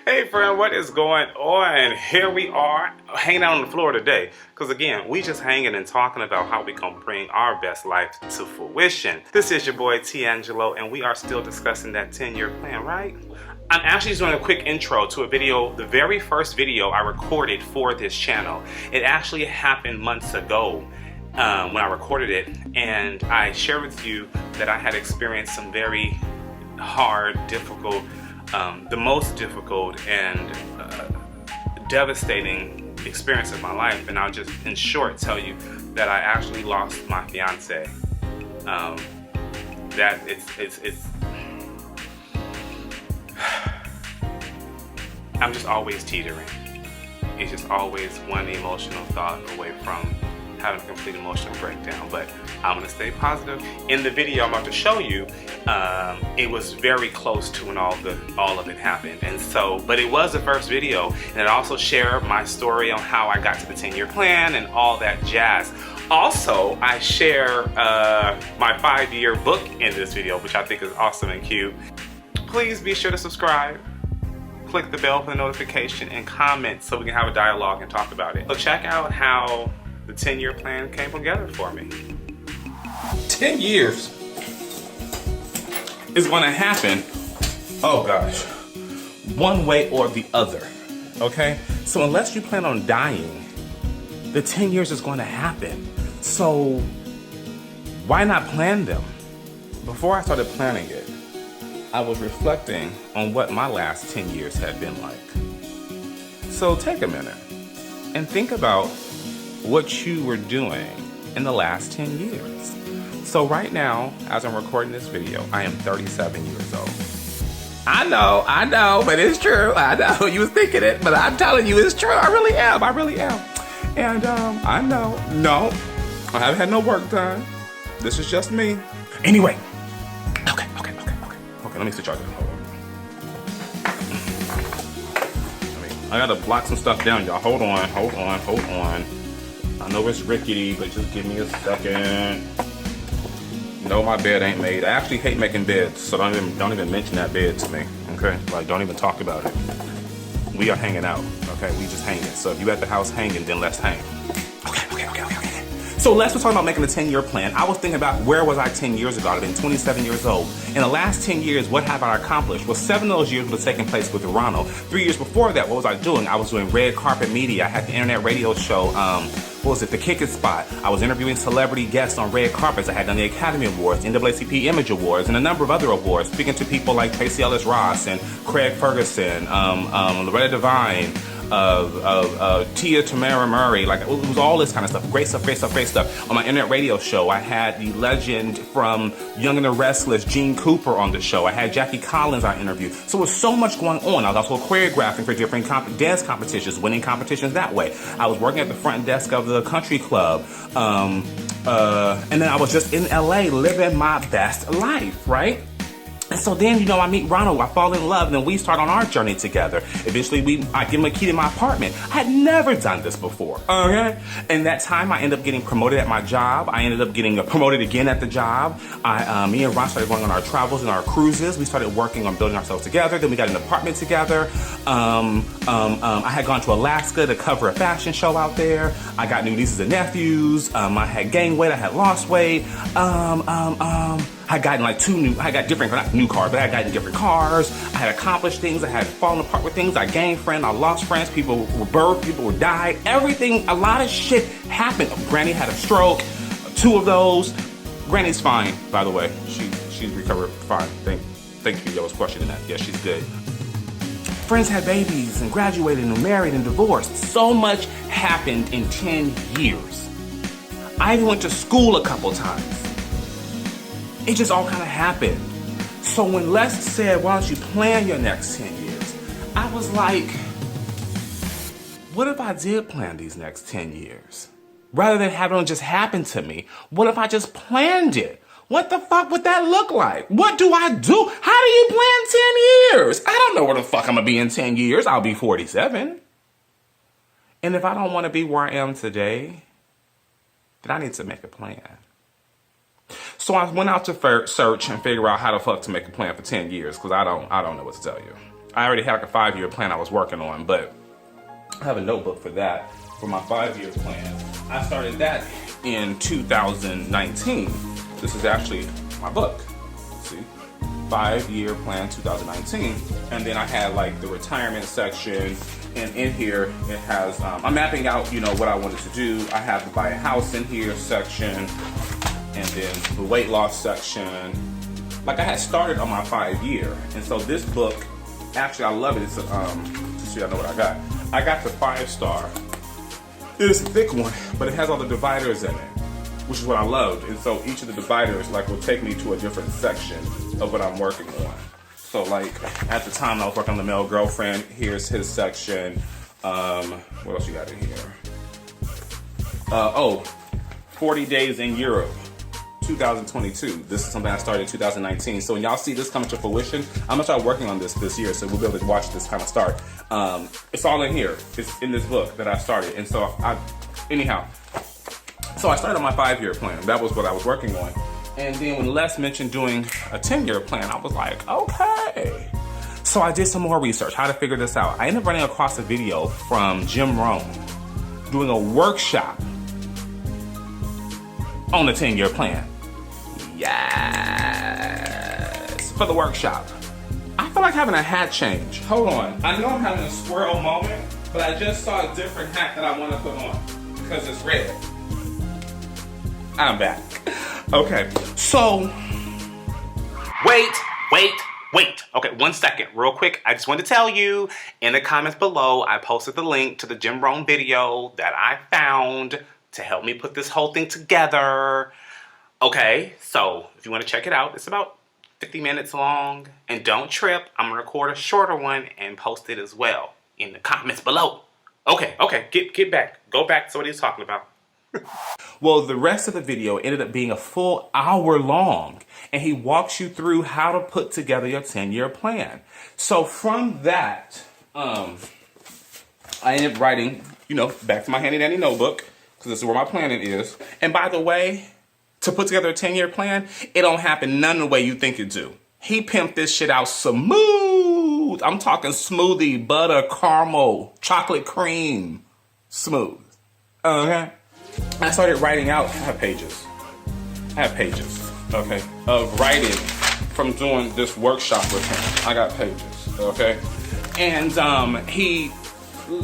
Hey friend, what is going on? Here we are hanging out on the floor today because again, we just hanging and talking about how we can bring our best life to fruition. This is your boy Teangelo and we are still discussing that 10-year plan, right? I'm actually just doing a quick intro to a video, the very first video I recorded for this channel. It actually happened months ago when I recorded it, and I shared with you that I had experienced some very hard, difficult, the most difficult and devastating experience of my life, and I'll just in short tell you that I actually lost my fiance. That it's I'm just always teetering. It's just always one emotional thought away from having a complete emotional breakdown, but I'm gonna stay positive. In the video I'm about to show you, it was very close to when all of it happened, and so, but it was the first video, and it also shared my story on how I got to the 10-year plan and all that jazz. Also, I share my 5-year book in this video, which I think is awesome and cute. Please be sure to subscribe, click the bell for the notification, and comment so we can have a dialogue and talk about it. So check out how the 10-year plan came together for me. 10 years is gonna happen, oh gosh, one way or the other, okay? So unless you plan on dying, the 10 years is gonna happen. So why not plan them? Before I started planning it, I was reflecting on what my last 10 years had been like. So take a minute and think about what you were doing in the last 10 years. So right now, as I'm recording this video, I am 37 years old. I know, but it's true. I know, you was thinking it, but I'm telling you it's true. I really am. And I know, no, I haven't had no work done. This is just me. Anyway, okay, let me switch out there. Hold on. I gotta block some stuff down, y'all. Hold on. I know it's rickety, but just give me a second. No, my bed ain't made. I actually hate making beds, so don't even mention that bed to me, okay? Like, don't even talk about it. We are hanging out, okay? We just hanging. So if you at the house hanging, then let's hang. Okay. So let's talk about making a 10-year plan. I was thinking about where was I 10 years ago. I've been 27 years old. In the last 10 years, what have I accomplished? Well, 7 of those years was taking place with Toronto. 3 years before that, what was I doing? I was doing red carpet media. I had the internet radio show, what was it, The Kick It Spot. I was interviewing celebrity guests on red carpets. I had done the Academy Awards, NAACP Image Awards, and a number of other awards, speaking to people like Tracy Ellis Ross and Craig Ferguson, Loretta Devine, Tia Tamara Murray, like it was all this kind of stuff, great stuff. On my internet radio show, I had the legend from Young and the Restless, Gene Cooper, on the show. I had Jackie Collins I interviewed. So there was so much going on. I was also choreographing for different dance competitions, winning competitions that way. I was working at the front desk of the country club. And then I was just in LA living my best life, right? And so then, I meet Ronald, I fall in love, and then we start on our journey together. Eventually, I give him a key to my apartment. I had never done this before, okay? And that time, I ended up getting promoted at my job. I ended up getting promoted again at the job. Me and Ron started going on our travels and our cruises. We started working on building ourselves together. Then we got an apartment together. I had gone to Alaska to cover a fashion show out there. I got new nieces and nephews. I had gained weight. I had lost weight. I got different cars. I had accomplished things. I had fallen apart with things. I gained friends. I lost friends. People were birthed. People were died. Everything, a lot of shit happened. Granny had a stroke. 2 of those. Granny's fine, by the way. She's recovered fine. Thank you. I was questioning that. Yeah, she's good. Friends had babies and graduated and married and divorced. So much happened in 10 years. I even went to school a couple times. It just all kind of happened. So when Les said, why don't you plan your next 10 years? I was like, what if I did plan these next 10 years? Rather than having it just happen to me, what if I just planned it? What the fuck would that look like? What do I do? How do you plan 10 years? I don't know where the fuck I'm gonna be in 10 years. I'll be 47. And if I don't want to be where I am today, then I need to make a plan. So I went out to search and figure out how the fuck to make a plan for 10 years, because I don't know what to tell you. I already had like a 5-year plan I was working on, but I have a notebook for that, for my 5-year plan. I started that in 2019. This is actually my book. See, 5-year plan 2019. And then I had like the retirement section, and in here it has, I'm mapping out, you know, what I wanted to do. I have the buy a house in here section, and then the weight loss section. Like I had started on my 5-year, and so this book, actually I love it. It's just so y'all know what I got. I got the 5-star. It is a thick one, but it has all the dividers in it, which is what I loved. And so each of the dividers like will take me to a different section of what I'm working on. So like at the time I was working on the male girlfriend, here's his section. What else you got in here? 40 days in Europe, 2022. This is something I started in 2019. So when y'all see this coming to fruition, I'm gonna start working on this year, so we'll be able to watch this kind of start. It's all in here. It's in this book that I started. And so so I started on my 5-year plan. That was what I was working on. And then when Les mentioned doing a 10-year plan, I was like, okay. So I did some more research, how to figure this out. I ended up running across a video from Jim Rohn doing a workshop on the 10-year plan. Yes, for the workshop. I feel like having a hat change. Hold on, I know I'm having a squirrel moment, but I just saw a different hat that I want to put on because it's red. I'm back. Okay, so wait. Okay, 1 second, real quick. I just want to tell you, in the comments below, I posted the link to the Jim Rohn video that I found to help me put this whole thing together. Okay, so if you want to check it out, it's about 50 minutes long. And don't trip, I'm gonna record a shorter one and post it as well in the comments below. Okay, get back. Go back to what he's talking about. Well, the rest of the video ended up being a full hour long, and he walks you through how to put together your 10-year plan. So from that, I ended up writing, you know, back to my handy dandy notebook, because this is where my planning is. And by the way, to put together a 10-year plan, it don't happen none of the way you think it do. He pimped this shit out smooth. I'm talking smoothie, butter, caramel, chocolate cream, smooth. Okay? I started writing out, I have pages, okay, of writing from doing this workshop with him. I got pages, okay? And he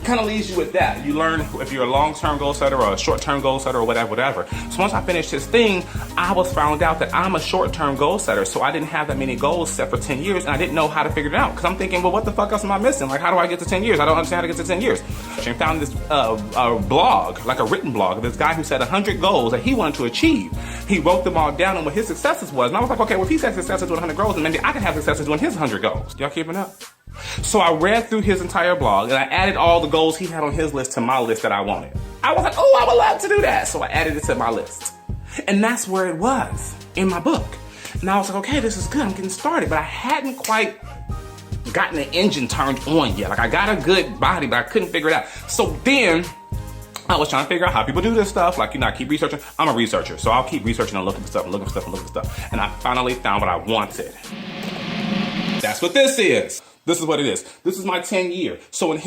kind of leaves you with that. You learn if you're a long-term goal setter or a short-term goal setter or whatever. So once I finished his thing, I was found out that I'm a short-term goal setter, so I didn't have that many goals set for 10 years, and I didn't know how to figure it out, because I'm thinking, well, what the fuck else am I missing? Like, how do I get to 10 years? I don't understand how to get to 10 years. And found this blog, like a written blog, of this guy who said 100 goals that he wanted to achieve. He wrote them all down and what his successes was, and I was like, okay, well, if he said successes doing 100 goals, then maybe I can have successes doing his 100 goals. Y'all keeping up? So I read through his entire blog, and I added all the goals he had on his list to my list that I wanted. I was like, oh, I would love to do that. So I added it to my list. And that's where it was, in my book. And I was like, okay, this is good, I'm getting started. But I hadn't quite gotten the engine turned on yet. Like, I got a good body, but I couldn't figure it out. So then I was trying to figure out how people do this stuff. Like, you know, I keep researching. I'm a researcher, so I'll keep researching and looking for stuff and looking for stuff and looking for stuff. And I finally found what I wanted. That's what this is. This is what it is. This is my 10-year. So in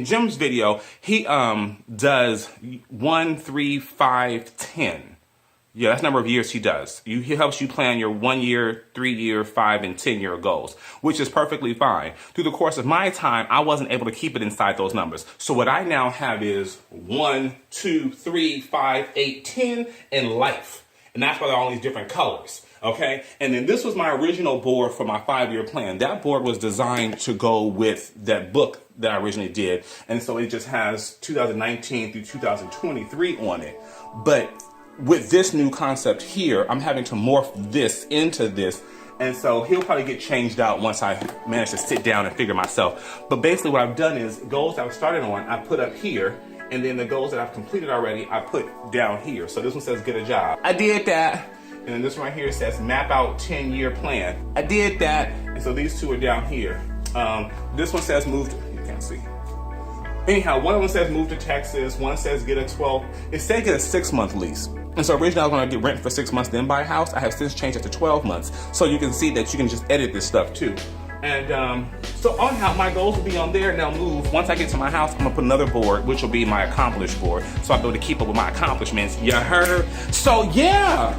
Jim's video, he does 1, 3, 5, 10. Yeah, that's the number of years he does. He helps you plan your 1-year, 3-year, 5, and 10-year goals, which is perfectly fine. Through the course of my time, I wasn't able to keep it inside those numbers. So what I now have is 1, 2, 3, 5, 8, 10, and life. And that's why they're all these different colors. Okay, and then this was my original board for my 5-year plan. That board was designed to go with that book that I originally did. And so it just has 2019 through 2023 on it. But with this new concept here, I'm having to morph this into this. And so he'll probably get changed out once I manage to sit down and figure myself. But basically what I've done is goals I've started on, I put up here. And then the goals that I've completed already, I put down here. So this one says get a job. I did that. And then this one right here says map out 10-year plan. I did that. And so these two are down here. This one says move to, you can't see. Anyhow, one of them says move to Texas. One says get a 12, it said get a 6-month lease. And so originally I was gonna get rent for 6 months, then buy a house. I have since changed it to 12 months. So you can see that you can just edit this stuff too. And so on how my goals will be on there, and they'll move. Once I get to my house, I'm gonna put another board, which will be my accomplished board, so I'll be able to keep up with my accomplishments. You heard? So yeah,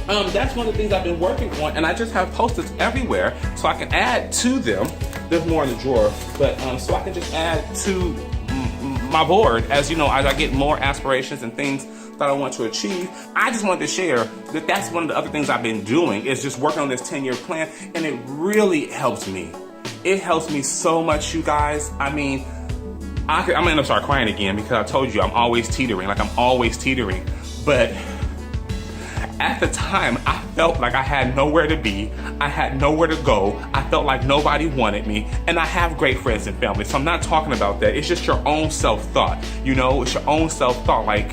that's one of the things I've been working on, and I just have Post-its everywhere, so I can add to them. There's more in the drawer, but so I can just add to my board as you know, as I get more aspirations and things that I want to achieve. I just wanted to share that that's one of the other things I've been doing is just working on this 10-year plan, and it really helps me. It helps me so much, you guys. I mean, I'm gonna end up start crying again because I told you I'm always teetering, like I'm always teetering. But at the time, I felt like I had nowhere to be. I had nowhere to go. I felt like nobody wanted me. And I have great friends and family, so I'm not talking about that. It's just your own self-thought. You know, it's your own self-thought. Like,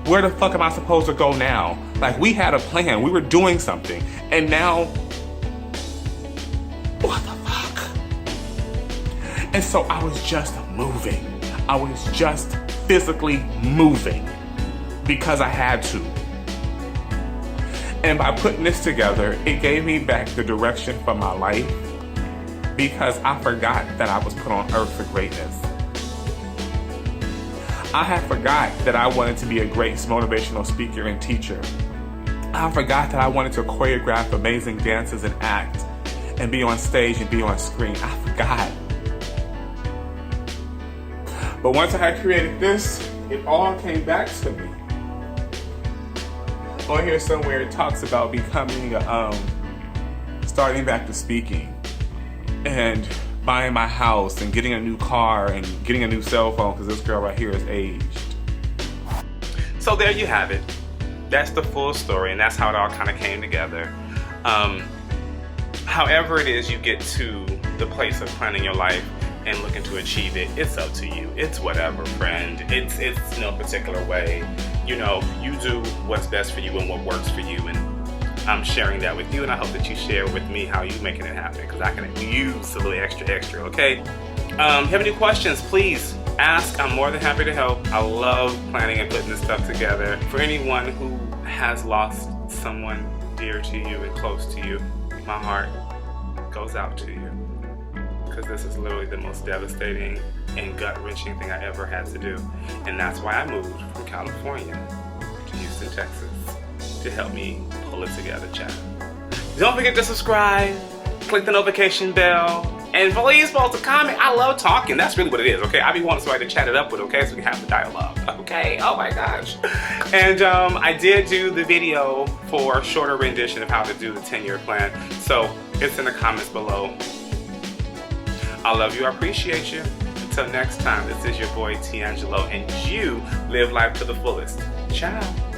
where the fuck am I supposed to go now? Like, we had a plan. We were doing something. And now, what the fuck? And so I was just moving. I was just physically moving because I had to. And by putting this together, it gave me back the direction for my life because I forgot that I was put on earth for greatness. I had forgot that I wanted to be a great motivational speaker and teacher. I forgot that I wanted to choreograph amazing dances and act and be on stage and be on screen. I forgot. But once I had created this, it all came back to me. On here somewhere it talks about becoming, starting back to speaking and buying my house and getting a new car and getting a new cell phone because this girl right here is aged. So there you have it. That's the full story, and that's how it all kind of came together. However it is you get to the place of planning your life and looking to achieve it, it's up to you. It's whatever, friend. It's no particular way. You know, you do what's best for you and what works for you, and I'm sharing that with you, and I hope that you share with me how you making it happen, because I can use a little extra, okay? Have any questions, please ask. I'm more than happy to help. I love planning and putting this stuff together. For anyone who has lost someone dear to you and close to you, my heart goes out to you, because this is literally the most devastating and gut-wrenching thing I ever had to do. And that's why I moved from California to Houston, Texas, to help me pull it together, chat. Don't forget to subscribe, click the notification bell, and please post a comment. I love talking. That's really what it is, okay? I be wanting somebody to chat it up with, okay? So we can have the dialogue, okay? Oh my gosh. And I did do the video for a shorter rendition of how to do the 10-year plan. So it's in the comments below. I love you, I appreciate you. Until next time, this is your boy Teangelo, and you live life to the fullest. Ciao.